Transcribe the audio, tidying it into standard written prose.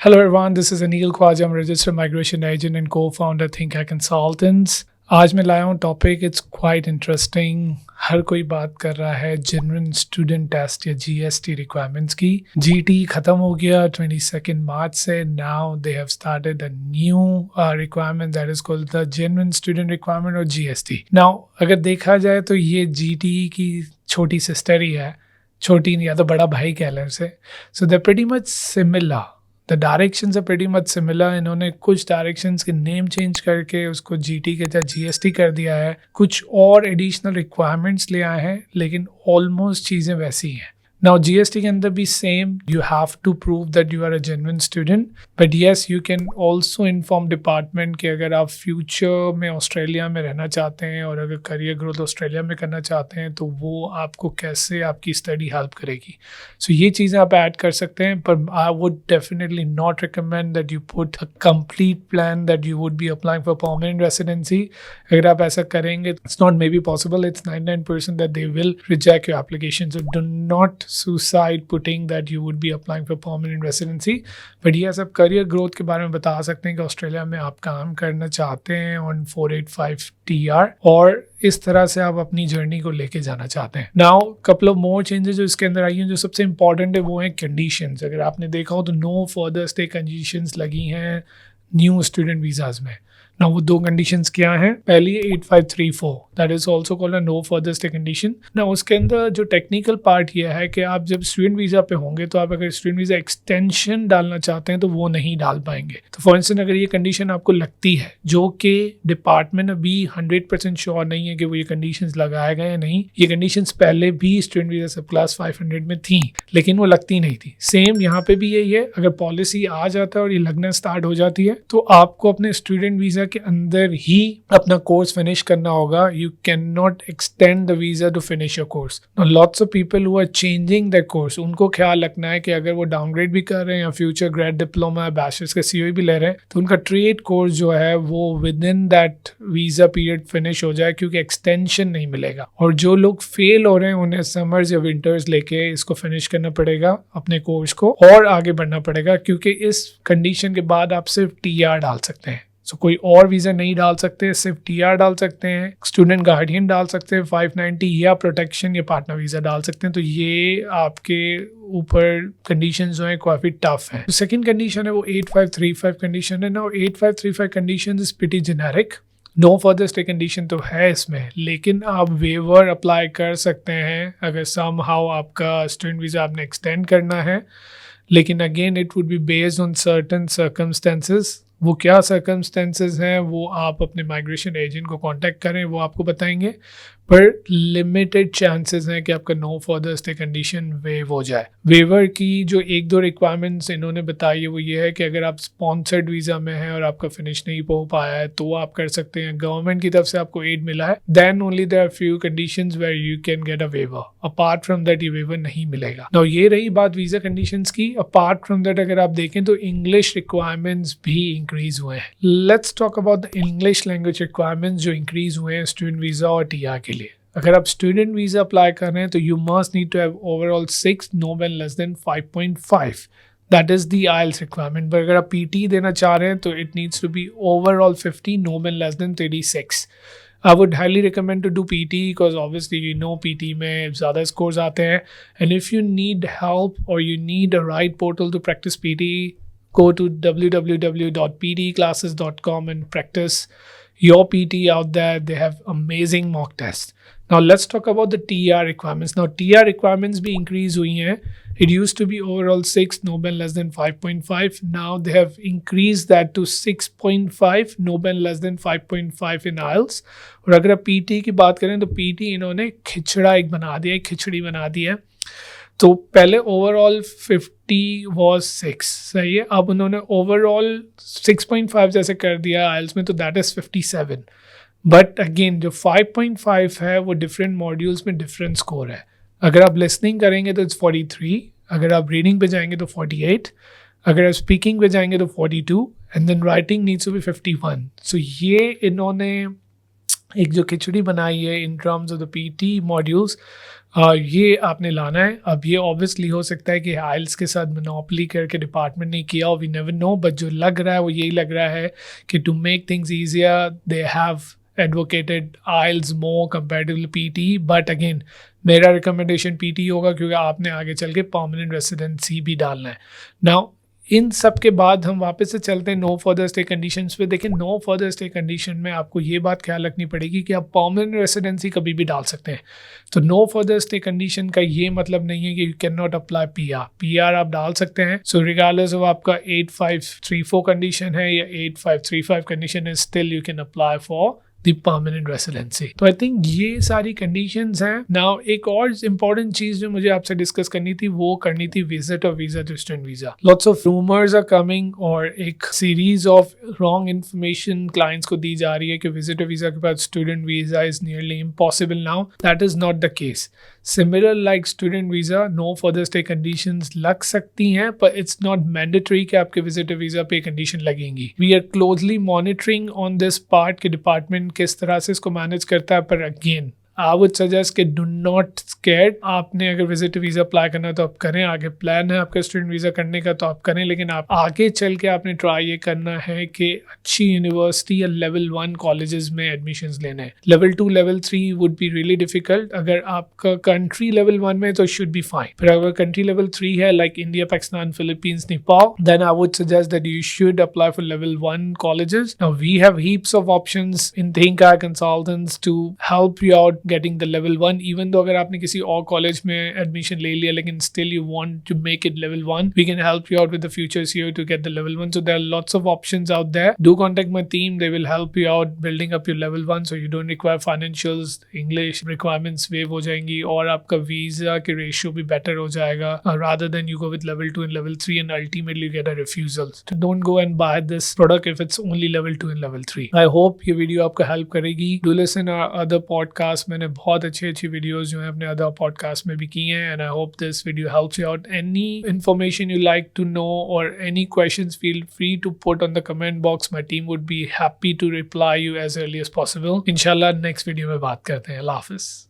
Hello everyone, this is Anil Khwaja. I'm a registered migration agent and co-founder Think Hack Consultants. आज मैं लाया हूँ topic it's quite interesting. हर कोई बात कर रहा है जेन्युइन स्टूडेंट टेस्ट या जीएसटी रिक्वायरमेंट्स की. जीटी खत्म हो गया 22 मार्च से. Now they have started a new requirement that is called the genuine student requirement और जीएसटी. नाउ अगर देखा जाए तो ये जीटी की छोटी सिस्टर ही है, छोटी नहीं या तो बड़ा भाई कह लें उसे. So they pretty much similar. The directions are pretty much similar. इन्होंने कुछ डायरेक्शंस के नेम चेंज करके उसको जीटी के जगह जीएसटी कर दिया है. कुछ और एडिशनल रिक्वायरमेंट्स ले आए हैं, लेकिन ऑलमोस्ट चीज़ें वैसी हैं. नाउ जीएसटी के अंदर भी same, you have to prove that you are a genuine student. But yes, you can also inform department कि अगर आप फ्यूचर में ऑस्ट्रेलिया में रहना चाहते हैं और अगर करियर ग्रोथ ऑस्ट्रेलिया में करना चाहते हैं तो वो आपको कैसे आपकी स्टडी हेल्प करेगी. सो ये चीज़ें आप ऐड कर सकते हैं. पर I would definitely not recommend that you put a complete plan that you would be applying for permanent residency. अगर आप ऐसा करेंगे, it's not may be possible. It's 99% that they will reject your application. So do not suicide putting that you would be applying for permanent residency. But yes, आप career growth के बारे में बता सकते हैं कि ऑस्ट्रेलिया में आप काम करना चाहते हैं ऑन 485 TR और इस तरह से आप अपनी जर्नी को लेके जाना चाहते हैं. Now couple of more changes जो इसके अंदर आई हैं, जो सबसे इंपॉर्टेंट है वो है कंडीशंस. अगर आपने देखा हो तो नो फर्दर स्टे कंडीशंस लगी हैं न्यू स्टूडेंट वीजाज में. ना वो दो कंडीशंस क्या हैं. पहली 8534, that is also called a no further stay condition. ना उसके अंदर जो टेक्निकल पार्ट ये है कि आप जब स्टूडेंट वीज़ा पे होंगे तो आप अगर स्टूडेंट वीज़ा एक्सटेंशन डालना चाहते हैं तो वो नहीं डाल पाएंगे. तो फॉर इंस्टेंस अगर ये कंडीशन आपको लगती है, जो कि डिपार्टमेंट अभी 100% श्योर नहीं है कि वो ये कंडीशंस लगाए गए या नहीं. ये कंडीशंस पहले भी स्टूडेंट वीज़ा सब क्लास 500 में थी, लेकिन वो लगती नहीं थी. सेम यहाँ पे भी यही है. अगर पॉलिसी आ जाता है और ये लगना स्टार्ट हो जाती है तो आपको अपने स्टूडेंट वीज़ा के अंदर ही अपना कोर्स फिनिश करना होगा. You can not extend the visa to finish your course. Lots of people who are changing the course, उनको ख्याल रखना है कि अगर वो डाउनग्रेड भी कर रहे हैं या फ्यूचर ग्रेड डिप्लोमा बैचलर्स का सीओई भी ले रहे हैं तो उनका ट्रेड कोर्स जो है वो with in that visa period finish हो जाए, क्योंकि एक्सटेंशन नहीं मिलेगा. और जो लोग फेल हो रहे हैं उन्हें समर्स या विंटर्स लेके इसको फिनिश करना पड़ेगा, अपने कोर्स को और आगे बढ़ना पड़ेगा, क्योंकि इस कंडीशन के बाद आप सिर्फ टीआर डाल सकते हैं. सो कोई और वीज़ा नहीं डाल सकते, सिर्फ टीआर डाल सकते हैं, स्टूडेंट गार्डियन डाल सकते हैं 590 या प्रोटेक्शन या पार्टनर वीज़ा डाल सकते हैं. तो ये आपके ऊपर कंडीशन जो है काफ़ी टफ है. सेकंड कंडीशन है वो 8535 कंडीशन है. ना 8535 condition is pretty generic. No further stay condition तो है इसमें, लेकिन आप वेवर अप्लाई कर सकते हैं अगर समहाउ आपका स्टूडेंट वीज़ा आपने एक्सटेंड करना है. लेकिन again it would be based on certain circumstances. वो क्या सर्कमस्टेंसेस हैं वो आप अपने माइग्रेशन एजेंट को कांटेक्ट करें, वो आपको बताएंगे. पर लिमिटेड चांसेस हैं कि आपका no further stay condition waive हो जाए. वेवर की जो एक दो रिक्वायरमेंट्स इन्होंने बताई है वो ये है कि अगर आप स्पॉन्सर्ड वीज़ा में हैं और आपका फिनिश नहीं हो पाया है तो आप कर सकते हैं. गवर्नमेंट की तरफ से आपको एड मिला है, then only there are few conditions where you can get a waiver. Apart from that ये वेवर नहीं मिलेगा. नाउ ये रही बात वीज़ा कंडीशंस की. अपार्ट फ्रॉम दैट अगर आप देखें तो इंग्लिश रिक्वायरमेंट्स भी इंक्रीज हुए हैं. Let's talk about the English language requirements जो इंक्रीज हुए हैं स्टूडेंट वीज़ा और टीआर के लिए. अगर आप स्टूडेंट वीज़ा अप्लाई कर रहे हैं तो you must need to have overall 6, no than less than 5.5. That is the IELTS requirement. पर अगर आप पीटी देना चाह रहे हैं तो it needs to be overall 50, no than less than 36. I would highly recommend to do PT because obviously you know PT में ज़्यादा scores आते हैं. And if you need help or you need a right portal to practice PT, go to www.ptclasses.com and practice your PT out there. They have amazing mock tests. Now let's talk about the TR requirements. Now TR requirements भी increase हुई हैं. It used to be overall 6, no ban less than 5.5. Now they have increased that to 6.5, no ban less than 5.5 in IELTS. और अगर आप PT की बात करें तो PT इन्होंने खिचड़ा एक बना दिया, एक खिचड़ी बना दी है. तो पहले ओवरऑल 50 was 6, सही है. अब उन्होंने ओवरऑल 6.5 जैसे कर दिया IELTS में, तो दैट इज़ 57. बट अगेन जो 5.5 है वो डिफरेंट मॉड्यूल्स में डिफरेंट स्कोर है. अगर आप लिसनिंग करेंगे तो इट्स 43, अगर आप रीडिंग पे जाएंगे तो 48, अगर आप स्पीकिंग पे जाएंगे तो 42, and then writing needs to be 51. So ये इन्होंने एक जो खिचड़ी बनाई है in terms of the PT modules ये आपने लाना है। अब ये ऑब्वियसली हो सकता है कि आइल्स के साथ मोनोपोली करके डिपार्टमेंट ने किया, वी नेवर नो, बट जो लग रहा है वो यही लग रहा है कि to make things easier they have advocated IELTS more comparatively PT. But again मेरा रिकमेंडेशन पीटी होगा, क्योंकि आपने आगे चल के परमानेंट रेसिडेंसी भी डालना है। नाउ इन सब के बाद हम वापस से चलते हैं नो फर्दर स्टे कंडीशंस पे। देखिए, नो फर्दर स्टे कंडीशन में आपको ये बात ख्याल रखनी पड़ेगी कि आप परमानेंट रेसिडेंसी कभी भी डाल सकते हैं। तो नो फर्दर स्टे कंडीशन का ये मतलब नहीं है कि you can not apply PR आप डाल सकते हैं। सो रिगार्डलेस ऑफ आपका 8534 कंडीशन है या 8535 कंडीशन है, still you can apply for the permanent residency. तो आई थिंक ये सारी कंडीशंस हैं। नाउ एक और इम्पॉर्टेंट चीज जो मुझे आपसे डिस्कस करनी थी वो करनी थी विजिट और visa to student visa. Lots of rumours are coming और एक series of wrong information clients को दी जा रही है कि विजिट और वीजा के बाद student visa is nearly impossible now. That is not the case. Similar like student visa, no further stay conditions लग सकती हैं, पर इट्स नॉट मैंडेटरी कि आपके विजिटर वीजा पे कंडीशन लगेंगी। We are closely monitoring on this part के department किस तरह से इसको मैनेज करता है। पर अगेन आई वुड सजेस्ट कि डू नॉट स्कैर्ड। आपने अगर विजिट वीजा अप्लाई करना है तो आप करें, आगे प्लान है आपका स्टूडेंट वीजा करने का तो आप करें, लेकिन आप आगे चल के आपने ट्राई ये करना है कि अच्छी यूनिवर्सिटी या लेवल 1 कॉलेजेस में एडमिशंस लेने हैं। Level 2 level 3 would be really difficult. अगर आपका कंट्री लेवल 1 में तो शुड बी फाइन, पर अगर कंट्री लेवल 3 है like India, Pakistan, Philippines, Nepal, then I would suggest that you should apply for level 1 colleges. Now we have heaps of options in ThinkEye Consultants to help you out getting the level 1, even though अगर आपने किसी और college में admission ले लिया लेकिन still you want to make it level 1, we can help you out with the futures here to get the level 1. So there are lots of options out there. Do contact my team, they will help you out building up your level 1 so you don't require financials, English requirements waive हो जाएंगी और आपका visa के ratio भी better हो जाएगा rather than you go with level 2 and level 3 and ultimately you get a refusal. So don't go and buy this product if it's only level 2 and level 3. I hope ये video आपको help करेगी. Do listen our other podcast. मैंने बहुत अच्छी videos जो हैं अपने other podcast में भी की हैं, and I hope this video helps you out. Any information you like to know or any questions, feel free to put on the comment box. My team would be happy to reply you as early as possible. इंशाल्लाह next video में बात करते हैं. अल्लाह हाफिज़.